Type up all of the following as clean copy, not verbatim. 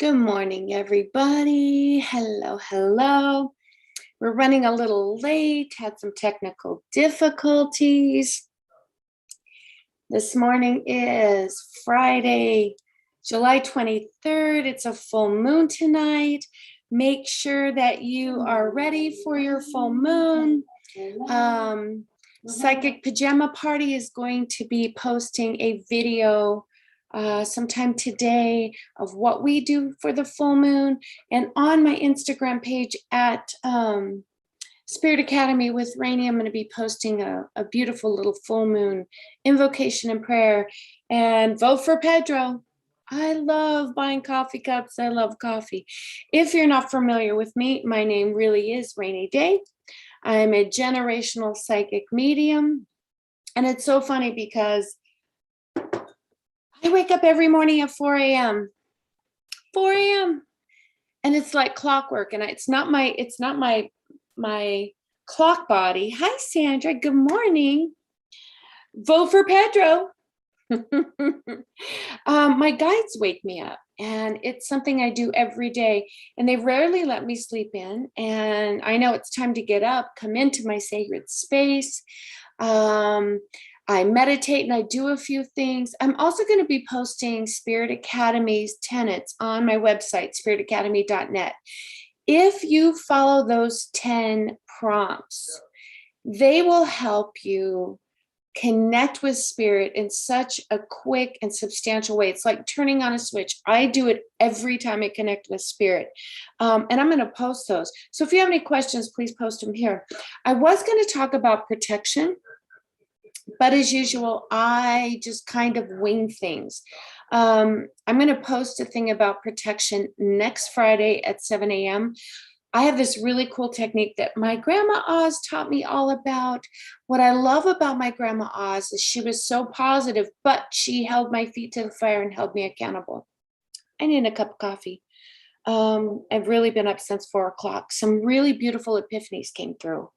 Good morning, everybody. Hello, hello. We're running a little late, had some technical difficulties. This morning is Friday, July 23rd. It's a full moon tonight. Make sure that you are ready for your full moon. Psychic Pajama Party is going to be posting a video sometime today of what we do for the full moon, and on my Instagram page at Spirit Academy with Rainey, I'm going to be posting a beautiful little full moon invocation and prayer. And vote for Pedro. I love buying coffee cups. I love coffee. If you're not familiar with me, my name really is Rainey Day. I'm a generational psychic medium. And it's so funny because I wake up every morning at 4 a.m. 4 a.m. And it's like clockwork. And it's not my clock body. Hi, Sandra. Good morning. Vote for Pedro. My guides wake me up, and it's something I do every day, and they rarely let me sleep in. And I know it's time to get up, come into my sacred space. I meditate and I do a few things. I'm also going to be posting Spirit Academy's tenets on my website, spiritacademy.net. If you follow those 10 prompts, they will help you connect with spirit in such a quick and substantial way. It's like turning on a switch. I do it every time I connect with spirit. And I'm going to post those. So if you have any questions, please post them here. I was going to talk about protection, but as usual, I just kind of wing things. I'm going to post a thing about protection next Friday at 7 a.m. I have this really cool technique that my grandma Oz taught me all about. What I love about my grandma Oz is she was so positive, but she held my feet to the fire and held me accountable. I need a cup of coffee. I've really been up since 4 o'clock. Some really beautiful epiphanies came through.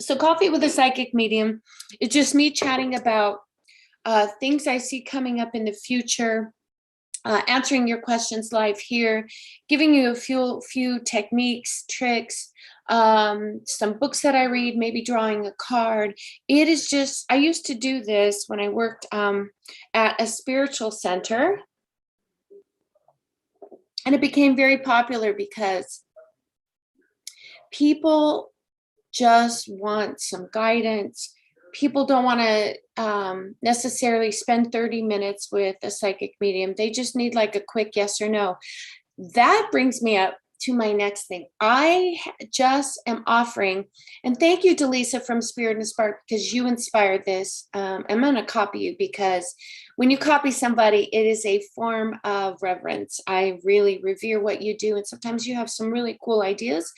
So Coffee with a Psychic Medium, it's just me chatting about things I see coming up in the future, answering your questions live here, giving you a few techniques, tricks, some books that I read, maybe drawing a card. It is just, I used to do this when I worked at a spiritual center, and it became very popular because people just want some guidance. People don't want to necessarily spend 30 minutes with a psychic medium. They just need like a quick yes or no. That brings me up to my next thing. I just am offering, and thank you, Delisa from Spirit and Spark, because you inspired this. I'm going to copy you, because when you copy somebody, it is a form of reverence. I really revere what you do, and sometimes you have some really cool ideas.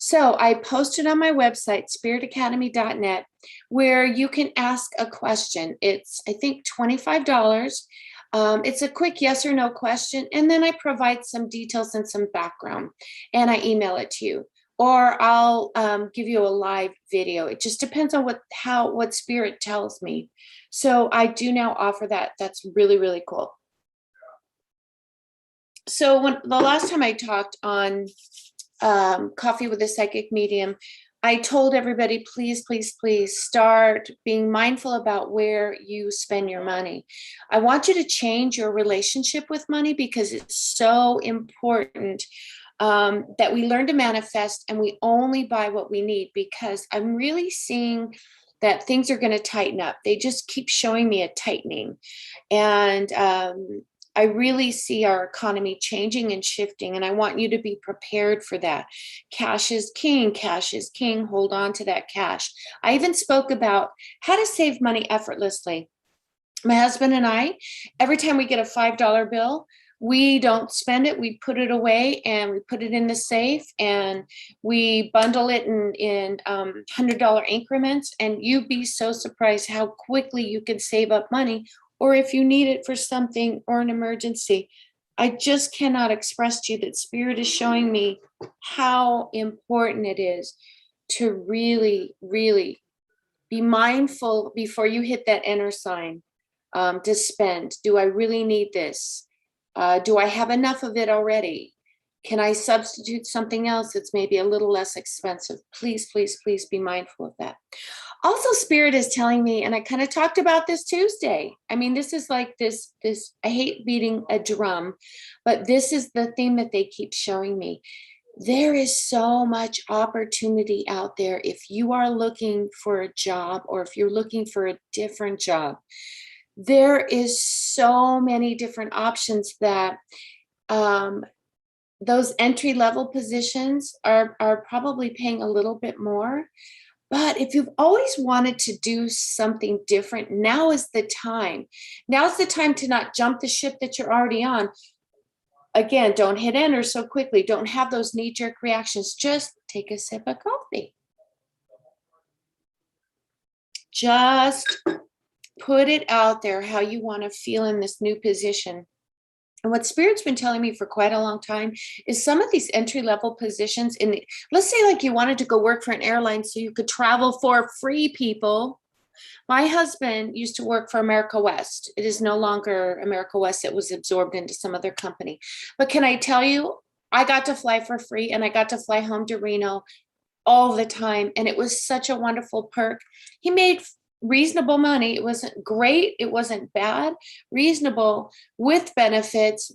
So I posted on my website, spiritacademy.net, where you can ask a question. It's, I think, $25. It's a quick yes or no question, and then I provide some details and some background, and I email it to you, or I'll give you a live video. It just depends on what spirit tells me. So I do now offer that. That's really, really cool. So the last time I talked on Coffee with a Psychic Medium, I told everybody, please, please, please start being mindful about where you spend your money. I want you to change your relationship with money, because it's so important that we learn to manifest and we only buy what we need, because I'm really seeing that things are going to tighten up. They just keep showing me a tightening. And I really see our economy changing and shifting, and I want you to be prepared for that. Cash is king. Cash is king. Hold on to that cash. I even spoke about how to save money effortlessly. My husband and I, every time we get a $5 bill, we don't spend it. We put it away, and we put it in the safe, and we bundle it in $100 increments. And you'd be so surprised how quickly you can save up money, or if you need it for something or an emergency. I just cannot express to you that Spirit is showing me how important it is to really, really be mindful before you hit that enter sign, to spend. Do I really need this? Do I have enough of it already? Can I substitute something else that's maybe a little less expensive? Please, please, please be mindful of that. Also, Spirit is telling me, and I kind of talked about this Tuesday. I mean, this is like this, I hate beating a drum, but this is the theme that they keep showing me. There is so much opportunity out there if you are looking for a job or if you're looking for a different job. There is so many different options that those entry level positions are probably paying a little bit more. But if you've always wanted to do something different, now is the time. Now's the time to not jump the ship that you're already on. Again, don't hit enter so quickly. Don't have those knee-jerk reactions. Just take a sip of coffee. Just put it out there how you want to feel in this new position. And what Spirit's been telling me for quite a long time is some of these entry-level positions let's say like you wanted to go work for an airline so you could travel for free, people. My husband used to work for America West. It is no longer America West. It was absorbed into some other company. But can I tell you, I got to fly for free and I got to fly home to Reno all the time. And it was such a wonderful perk. He made reasonable money. It wasn't great. It wasn't bad, reasonable with benefits.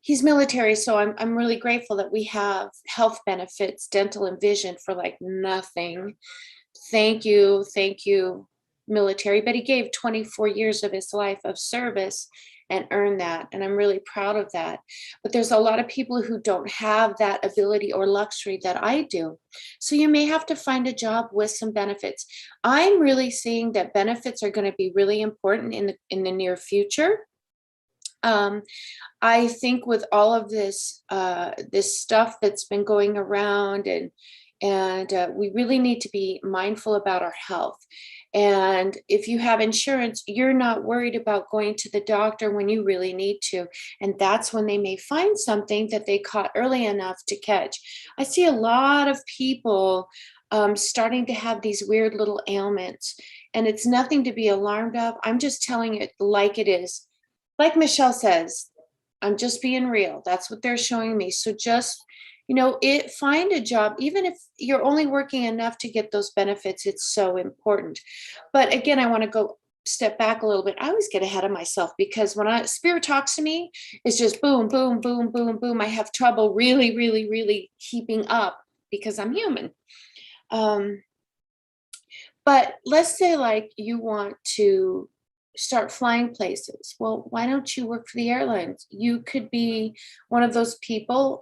He's military, so I'm really grateful that we have health benefits, dental and vision for like nothing. Thank you, military. But he gave 24 years of his life of service and earned that. And I'm really proud of that. But there's a lot of people who don't have that ability or luxury that I do. So you may have to find a job with some benefits. I'm really seeing that benefits are going to be really important in the near future. I think with all of this this stuff that's been going around, and we really need to be mindful about our health. And if you have insurance, you're not worried about going to the doctor when you really need to. And that's when they may find something that they caught early enough to catch. I see a lot of people starting to have these weird little ailments, and it's nothing to be alarmed of. I'm just telling it like it is. Like Michelle says, I'm just being real. That's what they're showing me. So just, find a job, even if you're only working enough to get those benefits, it's so important. But again, I want to go step back a little bit. I always get ahead of myself because when Spirit talks to me, it's just boom, boom, boom, boom, boom. I have trouble really, really, really keeping up because I'm human. But let's say like you want to start flying places. Well, why don't you work for the airlines? You could be one of those people.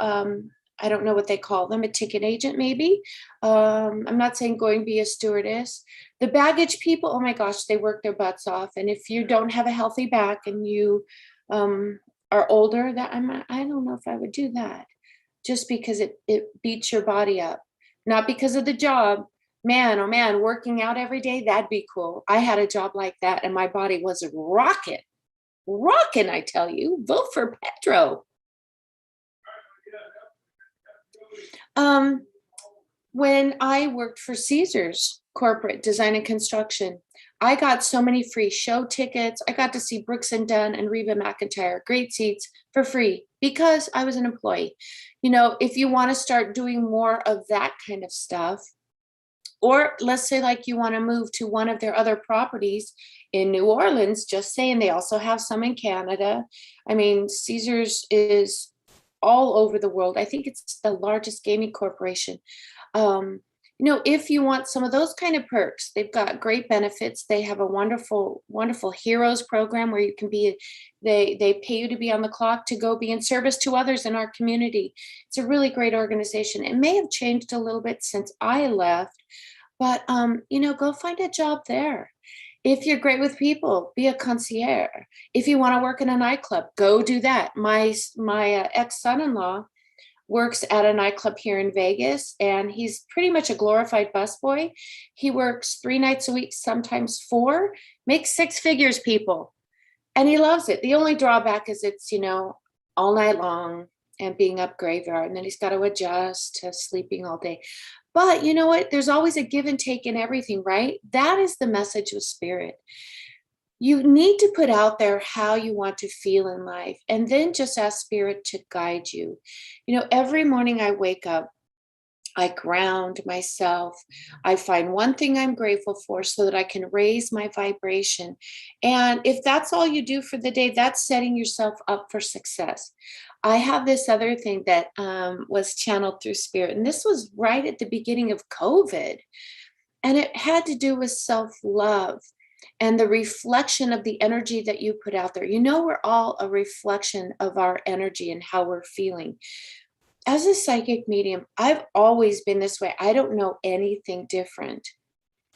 I don't know what they call them, a ticket agent, maybe. I'm not saying go and be a stewardess. The baggage people, oh my gosh, they work their butts off. And if you don't have a healthy back and you are older, I don't know if I would do that, just because it beats your body up, not because of the job. Man, oh man, working out every day, that'd be cool. I had a job like that and my body was rocking, I tell you. Vote for Pedro. When I worked for Caesars Corporate Design and Construction, I got so many free show tickets. I got to see Brooks and Dunn and Reba McEntire, great seats for free because I was an employee. If you want to start doing more of that kind of stuff, or let's say like you want to move to one of their other properties in New Orleans, just saying, they also have some in Canada. I mean, Caesars is all over the world. I think it's the largest gaming corporation. If you want some of those kind of perks, they've got great benefits. They have a wonderful, wonderful heroes program where you can they pay you to be on the clock to go be in service to others in our community. It's a really great organization. It may have changed a little bit since I left, but go find a job there. If you're great with people, be a concierge. If you want to work in a nightclub, go do that. My ex-son-in-law works at a nightclub here in Vegas, and he's pretty much a glorified busboy. He works 3 nights a week, sometimes 4, makes 6 figures, people. And he loves it. The only drawback is it's, all night long and being up graveyard. And then he's got to adjust to sleeping all day. But you know what? There's always a give and take in everything, right? That is the message of Spirit. You need to put out there how you want to feel in life, and then just ask spirit to guide you. Every morning I wake up, I ground myself. I find one thing I'm grateful for so that I can raise my vibration. And if that's all you do for the day, that's setting yourself up for success. I have this other thing that was channeled through spirit, and this was right at the beginning of COVID. And it had to do with self love and the reflection of the energy that you put out there. We're all a reflection of our energy and how we're feeling. As a psychic medium, I've always been this way. I don't know anything different.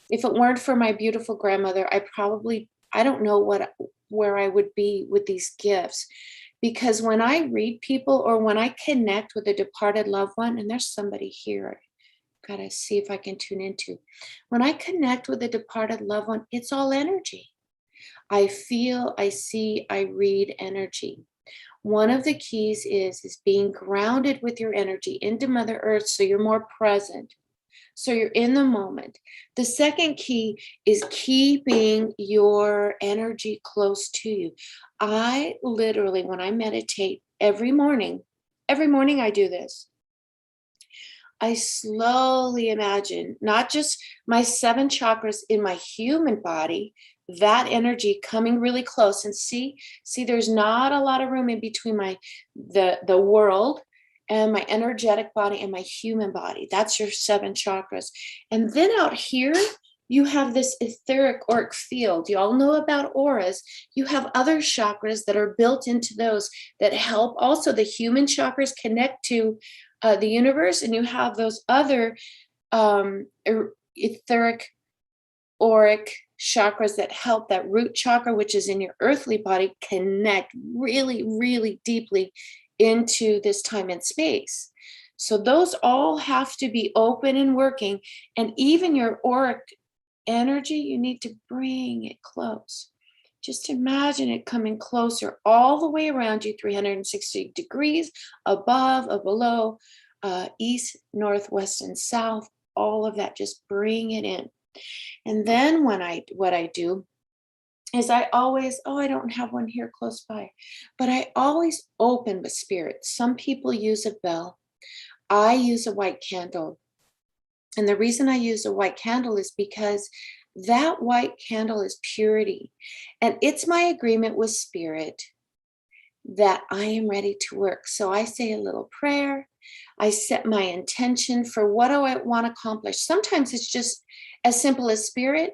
If it weren't for my beautiful grandmother, I don't know where I would be with these gifts. Because when I read people or when I connect with a departed loved one, and there's somebody here, gotta see if I can tune into. When I connect with a departed loved one, it's all energy. I feel, I see, I read energy. One of the keys is being grounded with your energy into Mother Earth so you're more present. So you're in the moment. The second key is keeping your energy close to you. I literally, when I meditate every morning I do this. I slowly imagine not just my 7 chakras in my human body, that energy coming really close, and see, there's not a lot of room in between the world and my energetic body and my human body. That's your 7 chakras. And then out here, you have this etheric auric field. You all know about auras. You have other chakras that are built into those that help also the human chakras connect to the universe. And you have those other etheric auric chakras that help that root chakra, which is in your earthly body, connect really, really deeply into this time and space. So those all have to be open and working. And even your auric energy, you need to bring it close. Just imagine it coming closer all the way around you, 360 degrees above or below, east, north, west, and south, all of that. Just bring it in. And then what I do is I always, I don't have one here close by, but I always open with spirit. Some people use a bell. I use a white candle. And the reason I use a white candle is because that white candle is purity. And it's my agreement with spirit that I am ready to work. So I say a little prayer. I set my intention for what do I want to accomplish. Sometimes it's just as simple as, spirit,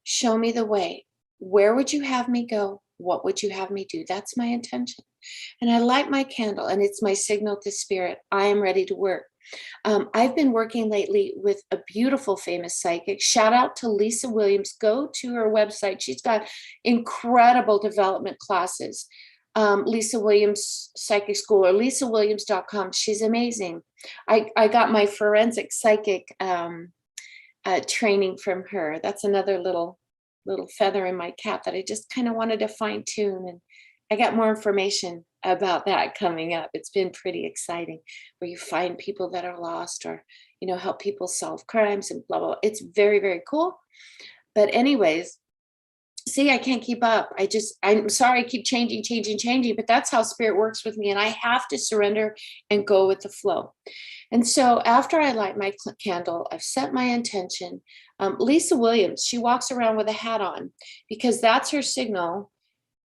show me the way. Where would you have me go? What would you have me do? That's my intention. And I light my candle, and it's my signal to spirit. I am ready to work. I've been working lately with a beautiful, famous psychic. Shout out to Lisa Williams. Go to her website. She's got incredible development classes. Lisa Williams Psychic School, or lisawilliams.com. She's amazing. I got my forensic psychic training from her. That's another little feather in my cap that I just kind of wanted to fine tune. And I got more information about that coming up. It's been pretty exciting, where you find people that are lost, or, help people solve crimes and blah, blah. It's very, very cool. But anyways, see, I can't keep up. I'm sorry, I keep changing, but that's how spirit works with me. And I have to surrender and go with the flow. And so after I light my candle, I've set my intention. Lisa Williams, she walks around with a hat on because that's her signal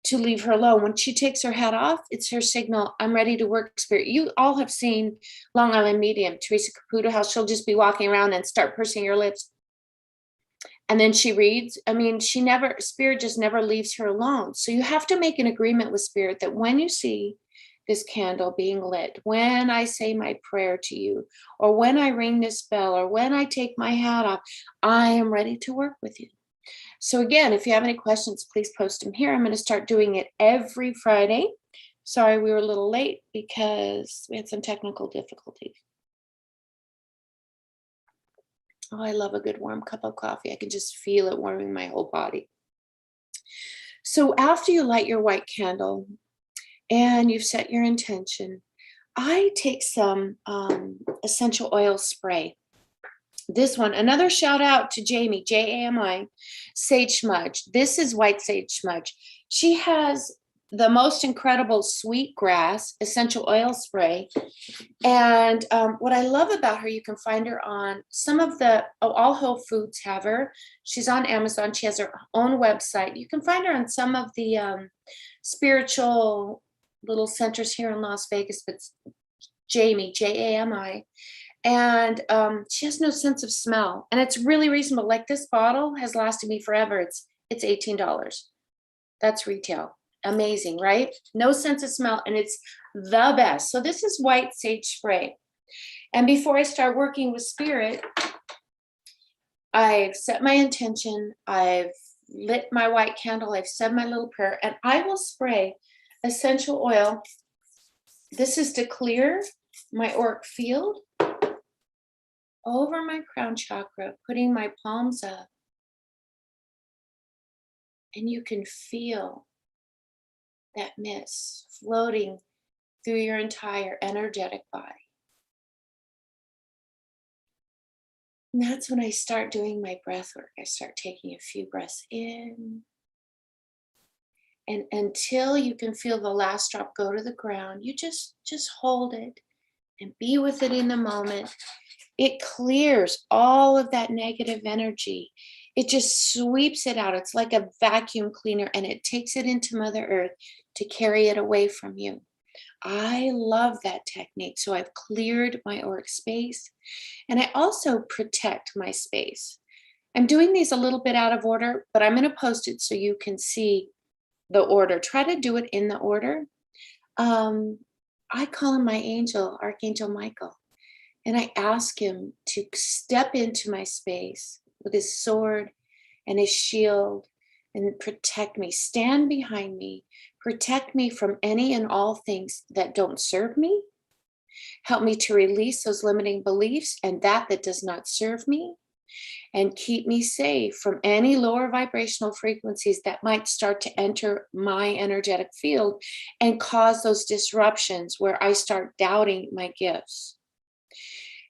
to leave her alone. When she takes her hat off, it's her signal, I'm ready to work, spirit. You all have seen Long Island medium, Teresa Caputo, how she'll just be walking around and start pursing her lips. And then she reads. Spirit just never leaves her alone. So you have to make an agreement with spirit that when you see this candle being lit, when I say my prayer to you, or when I ring this bell, or when I take my hat off, I am ready to work with you. So again, if you have any questions, please post them here. I'm going to start doing it every Friday. Sorry, we were a little late because we had some technical difficulties. Oh, I love a good warm cup of coffee. I can just feel it warming my whole body. So after you light your white candle and you've set your intention, I take some essential oil spray. This one, another shout out to Jamie, Jami, Sage Smudge. This is white sage smudge. She has the most incredible sweet grass essential oil spray. And what I love about her, you can find her on some of all Whole Foods have her. She's on Amazon. She has her own website. You can find her on some of the spiritual little centers here in Las Vegas. But it's Jamie, Jami. And she has no sense of smell. And it's really reasonable. Like this bottle has lasted me forever. It's $18. That's retail. Amazing, right? No sense of smell, and it's the best. So this is white sage spray. And before I start working with spirit, I've set my intention, I've lit my white candle, I've said my little prayer, and I will spray essential oil. This is to clear my auric field over my crown chakra, putting my palms up. And you can feel that mist floating through your entire energetic body. And that's when I start doing my breath work. I start taking a few breaths in. And until you can feel the last drop go to the ground, you just hold it and be with it in the moment. It clears all of that negative energy. It just sweeps it out. It's like a vacuum cleaner, and it takes it into Mother Earth to carry it away from you. I love that technique. So I've cleared my auric space, and I also protect my space. I'm doing these a little bit out of order, but I'm going to post it so you can see the order. Try to do it in the order. I call him my angel, Archangel Michael, and I ask him to step into my space with his sword and his shield and protect me, stand behind me, protect me from any and all things that don't serve me. Help me to release those limiting beliefs and that does not serve me, and keep me safe from any lower vibrational frequencies that might start to enter my energetic field and cause those disruptions where I start doubting my gifts.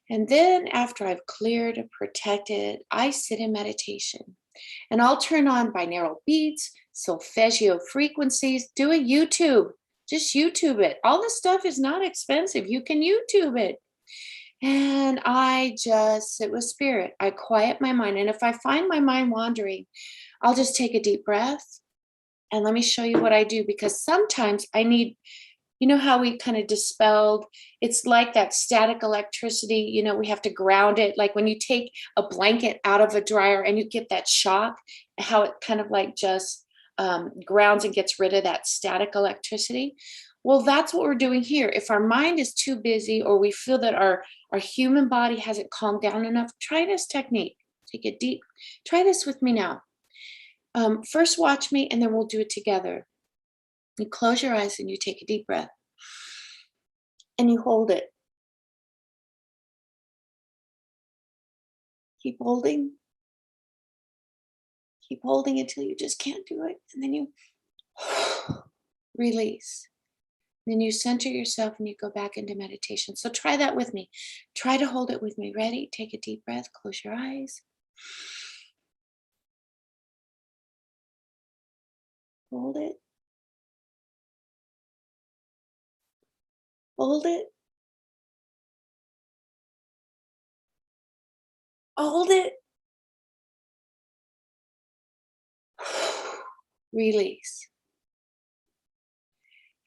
And then after I've cleared and protected, I sit in meditation, and I'll turn on binaural beats, solfeggio frequencies, do a YouTube, just YouTube it. All this stuff is not expensive. You can YouTube it. And I just sit with spirit. I quiet my mind. And if I find my mind wandering, I'll just take a deep breath. And let me show you what I do, because sometimes I need, you know how we kind of dispelled, it's like that static electricity, we have to ground it. Like when you take a blanket out of a dryer and you get that shock, how it kind of like just grounds and gets rid of that static electricity. Well, that's what we're doing here. If our mind is too busy, or we feel that our human body hasn't calmed down enough, try this technique. Take a deep, try this with me now. First watch me, and then we'll do it together. You close your eyes and you take a deep breath, and you hold it. Keep holding. Keep holding until you just can't do it. And then you release. Then you center yourself and you go back into meditation. So try that with me. Try to hold it with me. Ready? Take a deep breath. Close your eyes. Hold it. Hold it. Hold it. Release.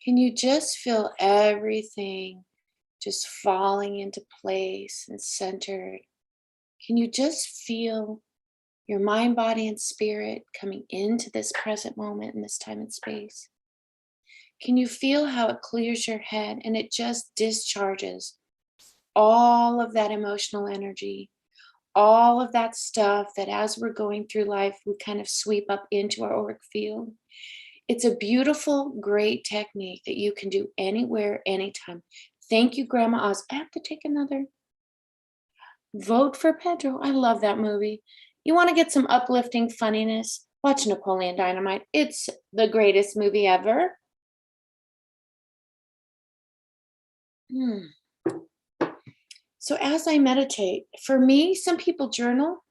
Can you just feel everything just falling into place and centered? Can you just feel your mind, body, and spirit coming into this present moment in this time and space? Can you feel how it clears your head and it just discharges all of that emotional energy, all of that stuff that as we're going through life, we kind of sweep up into our auric field? It's a beautiful, great technique that you can do anywhere, anytime. Thank you, Grandma Oz. I have to take another. Vote for Pedro. I love that movie. You want to get some uplifting funniness? Watch Napoleon Dynamite. It's the greatest movie ever. So as I meditate, for me, some people journal.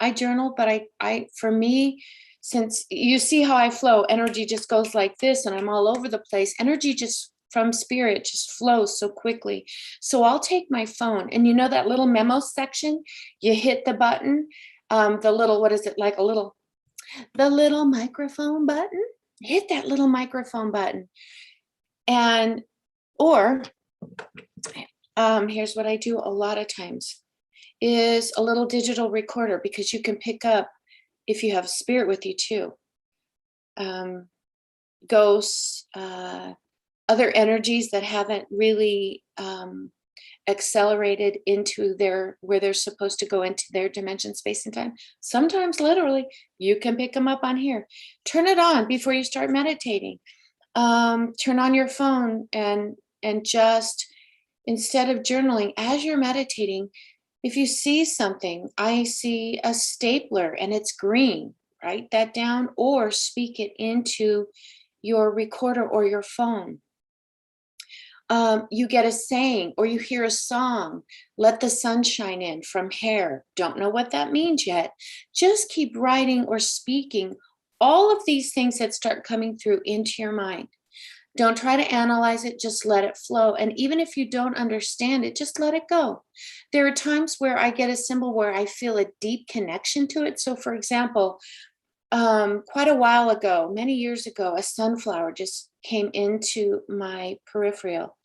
I journal, but for me, since you see how I flow, energy just goes like this and I'm all over the place. Energy just from spirit just flows so quickly. So I'll take my phone and you know that little memo section, you hit the button, the little, what is it, like a little, the little microphone button, hit that little microphone button. And, or here's what I do a lot of times is a little digital recorder because you can pick up if you have spirit with you too. Ghosts, other energies that haven't really accelerated into where they're supposed to go into their dimension, space, and time. Sometimes literally you can pick them up on here. Turn it on before you start meditating. Turn on your phone and just instead of journaling as you're meditating, if you see something, I see a stapler and it's green, write that down or speak it into your recorder or your phone. You get a saying or you hear a song, let the sun shine in from Hair. Don't know what that means yet. Just keep writing or speaking all of these things that start coming through into your mind. Don't try to analyze it, just let it flow. And even if you don't understand it, just let it go. There are times where I get a symbol where I feel a deep connection to it. So for example, quite a while ago, many years ago, a sunflower just came into my peripheral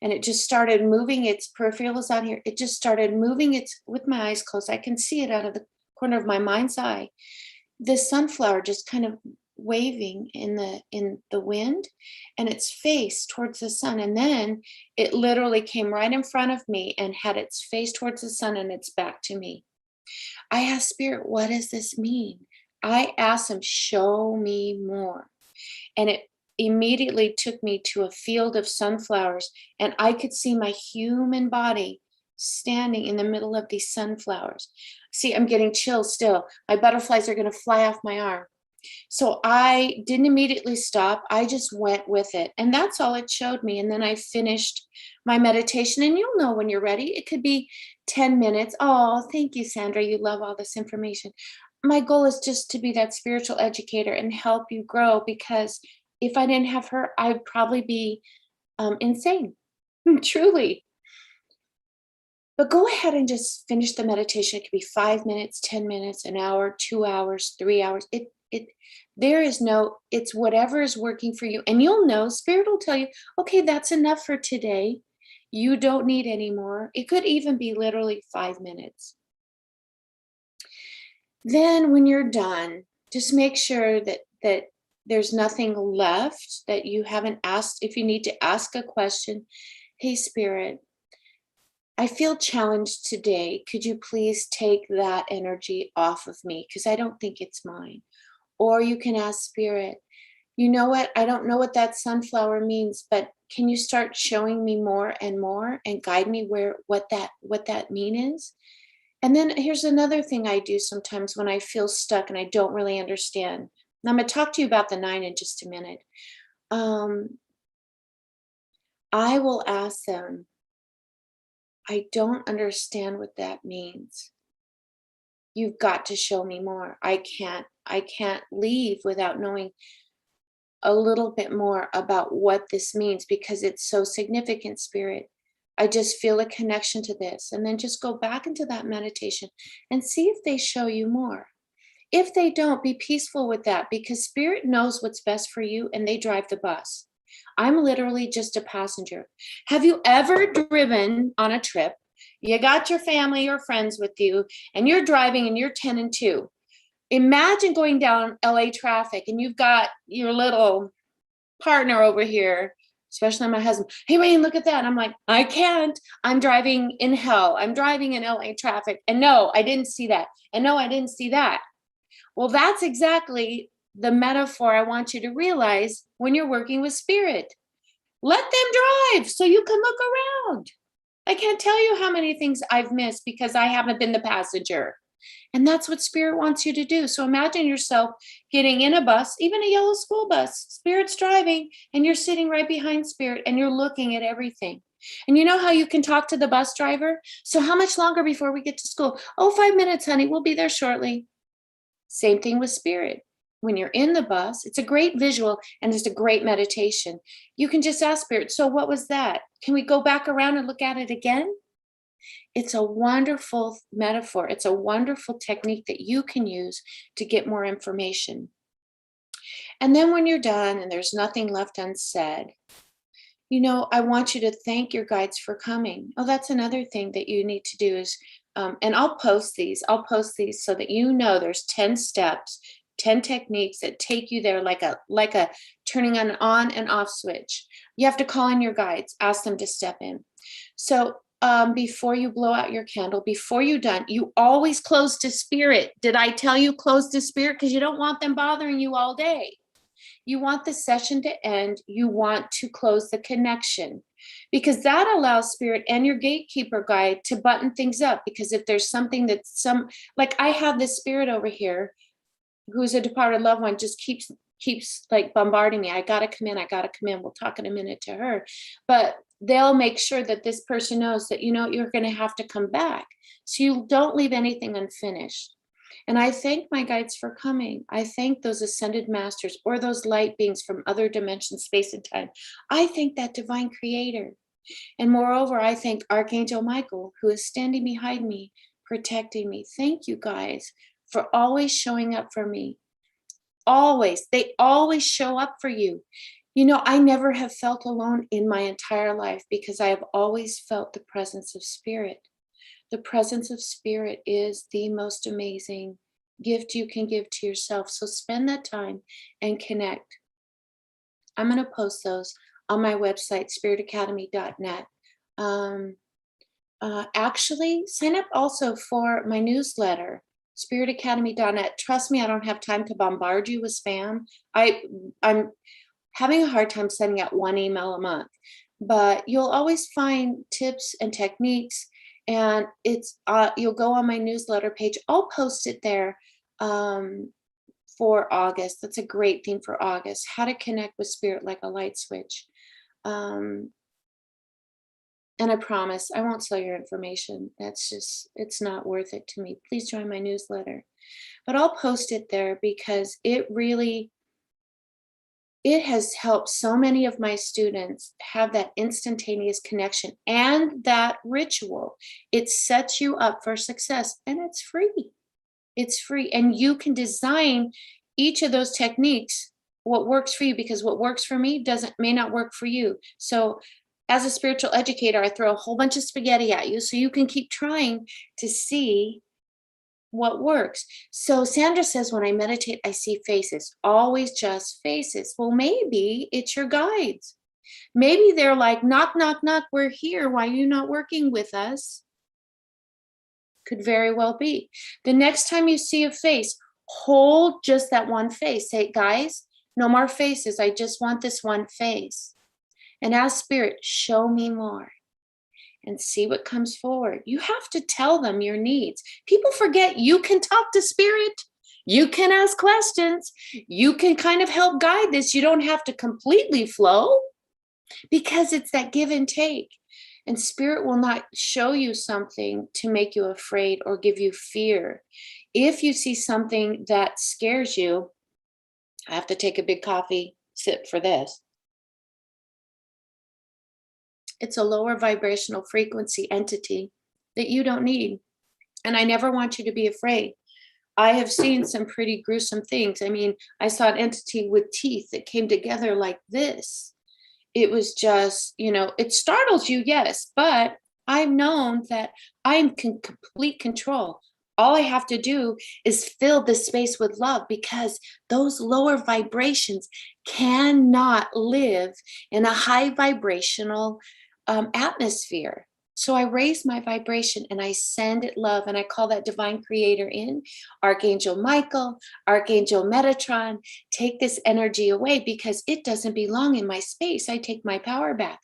and it just started moving. Its peripheral is out here. It just started moving its, with my eyes closed. I can see it out of the corner of my mind's eye. This sunflower just kind of waving in the wind and its face towards the sun, and then it literally came right in front of me and had its face towards the sun and its back to me. I asked spirit, what does this mean? I asked him, show me more. And it immediately took me to a field of sunflowers and I could see my human body standing in the middle of these sunflowers. See, I'm getting chills still. My butterflies are going to fly off my arm. So I didn't immediately stop. I just went with it. And that's all it showed me. And then I finished my meditation. And you'll know when you're ready. It could be 10 minutes. Oh, thank you, Sandra. You love all this information. My goal is just to be that spiritual educator and help you grow, because if I didn't have her, I'd probably be insane, truly. But go ahead and just finish the meditation. It could be 5 minutes, 10 minutes, an hour, 2 hours, 3 hours. There is no, it's whatever is working for you. And you'll know, spirit will tell you, okay, that's enough for today. You don't need any more. It could even be literally 5 minutes. Then when you're done, just make sure that there's nothing left that you haven't asked. If you need to ask a question, hey, spirit, I feel challenged today. Could you please take that energy off of me? Because I don't think it's mine. Or you can ask spirit, you know what? I don't know what that sunflower means, but can you start showing me more and guide me what that mean is? And then here's another thing I do sometimes when I feel stuck and I don't really understand. And I'm going to talk to you about the 9 in just a minute. I will ask them, I don't understand what that means. You've got to show me more. I can't leave without knowing a little bit more about what this means, because it's so significant, spirit. I just feel a connection to this. And then just go back into that meditation and see if they show you more. If they don't, be peaceful with that, because spirit knows what's best for you and they drive the bus. I'm literally just a passenger. Have you ever driven on a trip? You got your family or friends with you and you're driving and you're 10 and 2. Imagine going down LA traffic and you've got your little partner over here, especially my husband. Hey, Rain, look at that. And I'm like, I can't. I'm driving in hell. I'm driving in LA traffic. And no, I didn't see that. And no, I didn't see that. Well, that's exactly the metaphor I want you to realize when you're working with spirit. Let them drive so you can look around. I can't tell you how many things I've missed because I haven't been the passenger. And that's what spirit wants you to do. So imagine yourself getting in a bus, even a yellow school bus. Spirit's driving and you're sitting right behind spirit and you're looking at everything. And you know how you can talk to the bus driver? So how much longer before we get to school? Oh, 5 minutes, honey. We'll be there shortly. Same thing with spirit. When you're in the bus, it's a great visual and it's a great meditation. You can just ask spirit, so what was that? Can we go back around and look at it again? It's a wonderful metaphor. It's a wonderful technique that you can use to get more information. And then when you're done and there's nothing left unsaid, I want you to thank your guides for coming. Oh, that's another thing that you need to do is, and I'll post these. I'll post these so that there's 10 steps, 10 techniques that take you there like a turning an on and off switch. You have to call in your guides, ask them to step in. So before you blow out your candle, before you're done, you always close to spirit. Did I tell you close to spirit? Because you don't want them bothering you all day. You want the session to end. You want to close the connection because that allows spirit and your gatekeeper guide to button things up. Because if there's something like I have this spirit over here who's a departed loved one, just keeps like bombarding me. I gotta come in. We'll talk in a minute to her, but they'll make sure that this person knows that, you're going to have to come back. So you don't leave anything unfinished. And I thank my guides for coming. I thank those ascended masters or those light beings from other dimensions, space and time. I thank that divine creator. And moreover, I thank Archangel Michael, who is standing behind me, protecting me. Thank you guys for always showing up for me. Always. They always show up for you. I never have felt alone in my entire life because I have always felt the presence of spirit. The presence of spirit is the most amazing gift you can give to yourself. So spend that time and connect. I'm going to post those on my website, spiritacademy.net. Actually, sign up also for my newsletter, spiritacademy.net. Trust me, I don't have time to bombard you with spam. I'm having a hard time sending out one email a month, but you'll always find tips and techniques. And it's you'll go on my newsletter page. I'll post it there for August. That's a great theme for August. How to connect with spirit like a light switch. And I promise I won't sell your information. It's not worth it to me. Please join my newsletter. But I'll post it there because it has helped so many of my students have that instantaneous connection and that ritual. It sets you up for success and it's free. It's free. And you can design each of those techniques, what works for you, because what works for me may not work for you. So as a spiritual educator, I throw a whole bunch of spaghetti at you so you can keep trying to see what works. So Sandra says, when I meditate, I see faces, always just faces. Well, maybe it's your guides. Maybe they're like, knock, knock, knock, we're here. Why are you not working with us? Could very well be. The next time you see a face, hold just that one face. Say, guys, no more faces. I just want this one face. And ask spirit, show me more. And see what comes forward. You have to tell them your needs. People forget you can talk to spirit. You can ask questions. You can kind of help guide this. You don't have to completely flow because it's that give and take. And spirit will not show you something to make you afraid or give you fear. If you see something that scares you, I have to take a big coffee sip for this. It's a lower vibrational frequency entity that you don't need. And I never want you to be afraid. I have seen some pretty gruesome things. I mean, I saw an entity with teeth that came together like this. It was just, it startles you, yes, but I've known that I'm in complete control. All I have to do is fill the space with love because those lower vibrations cannot live in a high vibrational atmosphere. So I raise my vibration and I send it love, and I call that divine creator in, Archangel Michael, Archangel Metatron, take this energy away because it doesn't belong in my space. I take my power back.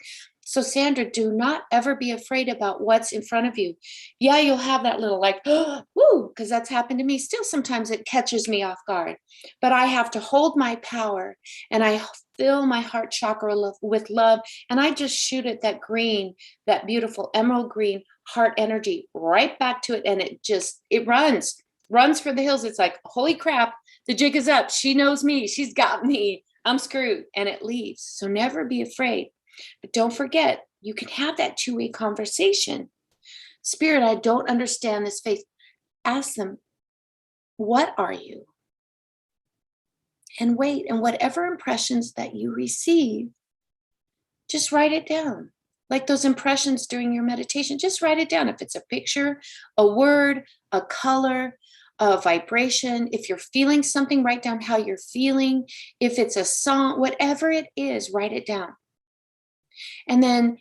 So Sandra, do not ever be afraid about what's in front of you. Yeah, you'll have that little like, woo, because that's happened to me. Still, sometimes it catches me off guard, but I have to hold my power and I fill my heart chakra with love. And I just shoot it that green, that beautiful emerald green heart energy right back to it. And it runs for the hills. It's like, holy crap, the jig is up. She knows me. She's got me. I'm screwed. And it leaves. So never be afraid. But don't forget, you can have that two-way conversation. Spirit, I don't understand this faith. Ask them, what are you? And wait, and whatever impressions that you receive, just write it down. Like those impressions during your meditation, just write it down. If it's a picture, a word, a color, a vibration, if you're feeling something, write down how you're feeling. If it's a song, whatever it is, write it down. And then,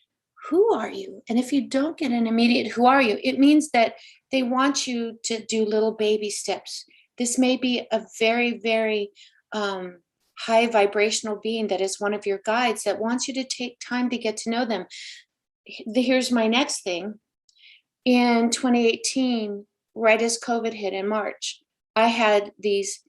who are you? And if you don't get an immediate who are you, it means that they want you to do little baby steps. This may be a very, very high vibrational being that is one of your guides that wants you to take time to get to know them. Here's my next thing. In 2018, right as COVID hit in March, I had these,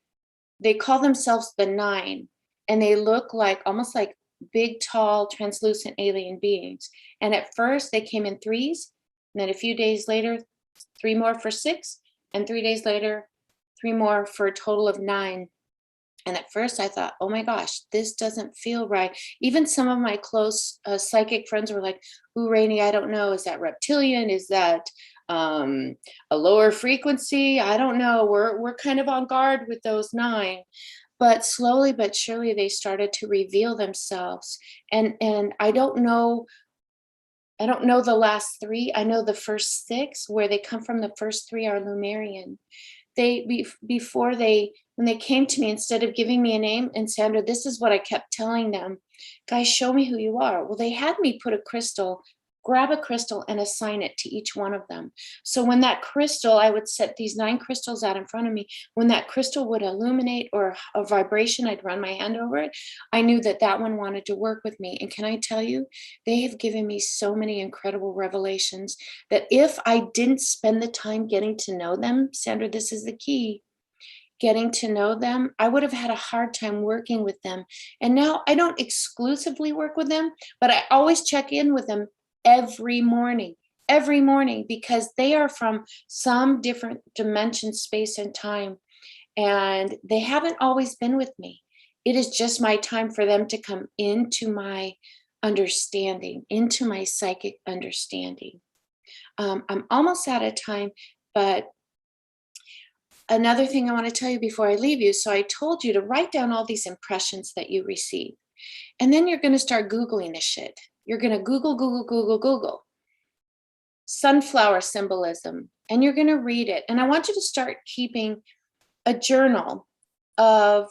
they call themselves the Nine, and they look like almost like big, tall, translucent alien beings. And at first they came in threes, and then a few days later, 3 more for 6, and 3 days later, 3 more for a total of 9. And at first I thought, oh my gosh, this doesn't feel right. Even some of my close psychic friends were like, ooh, Rainey, I don't know. Is that reptilian? Is that a lower frequency? I don't know. We're kind of on guard with those 9. But slowly but surely they started to reveal themselves. And I don't know the last 3. I know the first 6, where they come from. The first 3 are Lumerian. When they came to me, instead of giving me a name, and Sandra, this is what I kept telling them, guys, show me who you are. Well, they had me grab a crystal and assign it to each one of them. So when that crystal, I would set these 9 crystals out in front of me. When that crystal would illuminate or a vibration, I'd run my hand over it. I knew that that one wanted to work with me. And can I tell you, they have given me so many incredible revelations that if I didn't spend the time getting to know them, Sandra, this is the key, getting to know them, I would have had a hard time working with them. And now I don't exclusively work with them, but I always check in with them every morning, because they are from some different dimension, space, and time. And they haven't always been with me. It is just my time for them to come into my understanding, into my psychic understanding. I'm almost out of time, but another thing I want to tell you before I leave you. So I told you to write down all these impressions that you receive. And then you're going to start Googling this shit. You're going to Google sunflower symbolism, and you're going to read it. And I want you to start keeping a journal of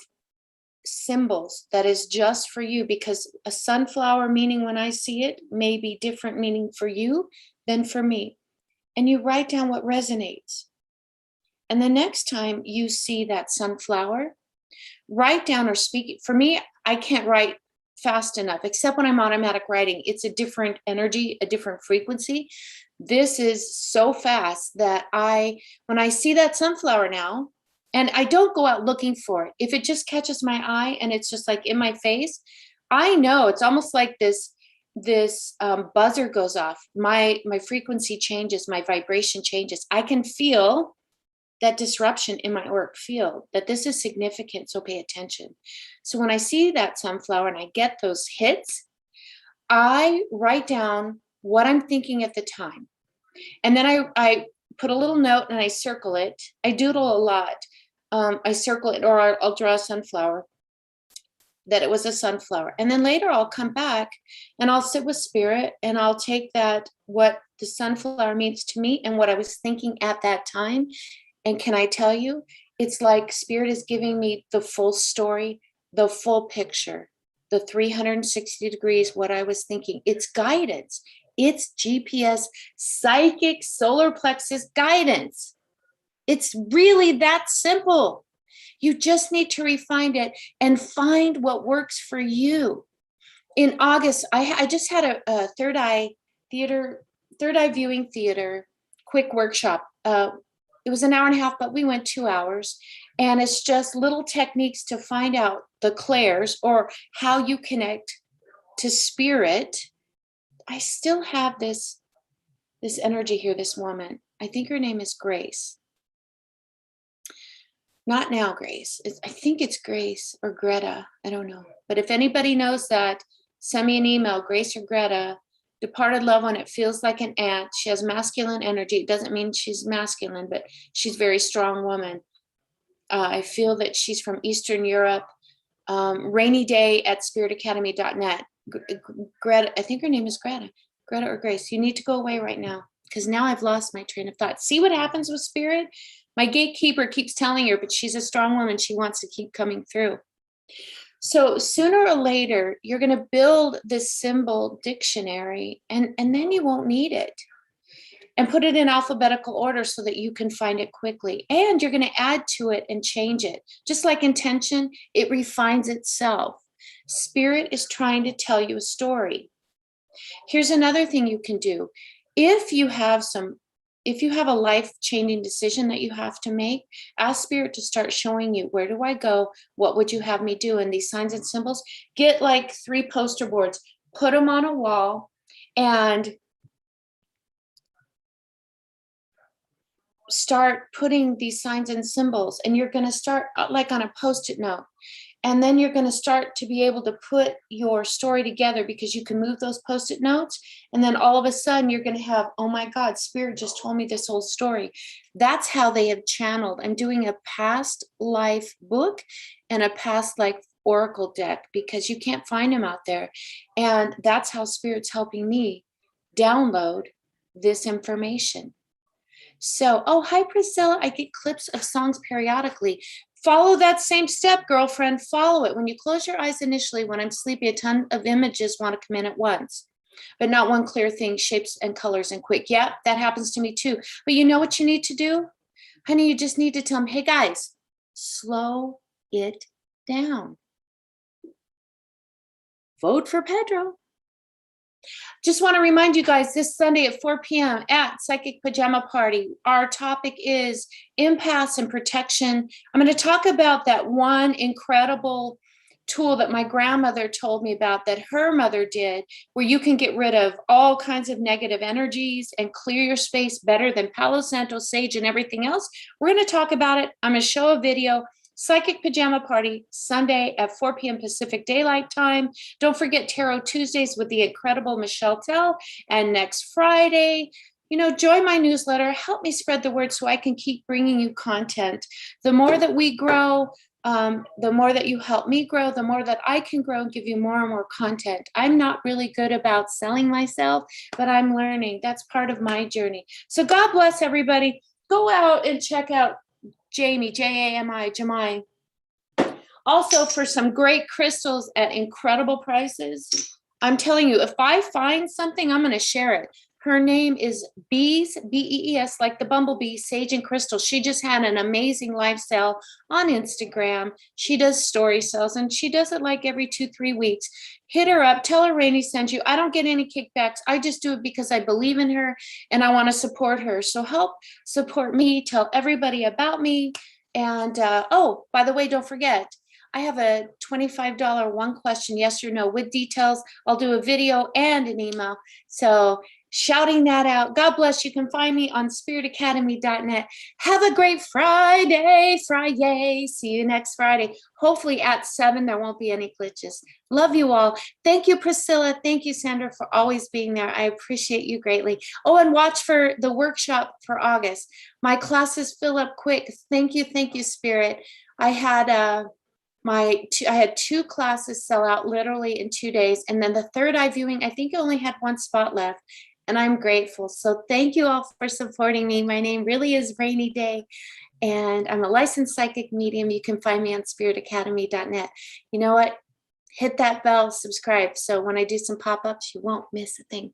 symbols that is just for you, because a sunflower meaning, when I see it, may be different meaning for you than for me. And you write down what resonates. And the next time you see that sunflower, write down or speak it. For me, I can't write fast enough, except when I'm automatic writing. It's a different energy, a different frequency. This is so fast that when I see that sunflower now, and I don't go out looking for it. If it just catches my eye and it's just like in my face, I know it's almost like this buzzer goes off. My frequency changes, my vibration changes. I can feel that disruption in my auric field, that this is significant, so pay attention. So when I see that sunflower and I get those hits, I write down what I'm thinking at the time. And then I put a little note and I circle it. I doodle a lot. I circle it, or I'll draw a sunflower, that it was a sunflower. And then later I'll come back and I'll sit with spirit and I'll take that, what the sunflower means to me and what I was thinking at that time. And can I tell you, it's like spirit is giving me the full story, the full picture, the 360 degrees, what I was thinking. It's guidance. It's GPS, psychic solar plexus guidance. It's really that simple. You just need to refine it and find what works for you. In August, I just had a third eye viewing theater, quick workshop. It was an hour and a half, but we went 2 hours. And it's just little techniques to find out the clairs or how you connect to spirit. I still have this energy here, this woman. I think her name is Grace. Not now, Grace. I think it's Grace or Greta. I don't know. But if anybody knows that, send me an email, Grace or Greta. Departed loved one. It feels like an aunt. She has masculine energy. It doesn't mean she's masculine, but she's a very strong woman. I feel that she's from Eastern Europe. Rainy day at spiritacademy.net. Greta, I think her name is Greta. Greta or Grace. You need to go away right now because now I've lost my train of thought. See what happens with spirit? My gatekeeper keeps telling her, but she's a strong woman. She wants to keep coming through. So sooner or later, you're going to build this symbol dictionary, and then you won't need it. And put it in alphabetical order so that you can find it quickly. And you're going to add to it and change it. Just like intention, it refines itself. Spirit is trying to tell you a story. Here's another thing you can do. If you have a life-changing decision that you have to make, ask Spirit to start showing you, where do I go? What would you have me do? And these signs and symbols, get like 3 poster boards, put them on a wall, and start putting these signs and symbols. And you're going to start like on a Post-it note. And then you're going to start to be able to put your story together because you can move those Post-it notes. And then all of a sudden you're going to have, oh my God, Spirit just told me this whole story. That's how they have channeled. I'm doing a past life book and a past life oracle deck because you can't find them out there. And that's how Spirit's helping me download this information. So, oh, hi, Priscilla. I get clips of songs periodically. Follow that same step, girlfriend. Follow it. When you close your eyes initially, when I'm sleepy, a ton of images want to come in at once, but not one clear thing, shapes and colors and quick. Yeah, that happens to me too. But you know what you need to do? Honey, you just need to tell them, hey, guys, slow it down. Vote for Pedro. Just want to remind you guys, this Sunday at 4 p.m. at Psychic Pajama Party, our topic is impasse and protection. I'm going to talk about that one incredible tool that my grandmother told me about that her mother did, where you can get rid of all kinds of negative energies and clear your space better than Palo Santo, sage, and everything else. We're going to talk about it. I'm going to show a video. Psychic Pajama Party, Sunday at 4 p.m. Pacific Daylight Time. Don't forget Tarot Tuesdays with the incredible Michelle Tell. And next Friday, join my newsletter. Help me spread the word so I can keep bringing you content. The more that we grow, the more that you help me grow, the more that I can grow and give you more and more content. I'm not really good about selling myself, but I'm learning. That's part of my journey. So God bless everybody. Go out and check out Jamie, Jamie. Also, for some great crystals at incredible prices. I'm telling you, if I find something, I'm going to share it. Her name is Bees, Bees, like the bumblebee, Sage and Crystal. She just had an amazing live sale on Instagram. She does story sales, and she does it like every 2-3 weeks. Hit her up. Tell her Rainey sent you. I don't get any kickbacks. I just do it because I believe in her and I want to support her. So help support me. Tell everybody about me. And oh, by the way, don't forget, I have a $25 one question, yes or no, with details. I'll do a video and an email. So shouting that out. God bless. You can find me on spiritacademy.net. Have a great Friday. See you next Friday. Hopefully at 7, there won't be any glitches. Love you all. Thank you, Priscilla. Thank you, Sandra, for always being there. I appreciate you greatly. Oh, and watch for the workshop for August. My classes fill up quick. Thank you, Spirit. I had I had 2 classes sell out literally in 2 days. And then the third eye viewing, I think I only had 1 spot left. And I'm grateful. So thank you all for supporting me. My name really is Rainy Day. And I'm a licensed psychic medium. You can find me on spiritacademy.net. You know what? Hit that bell, subscribe. So when I do some pop-ups, you won't miss a thing.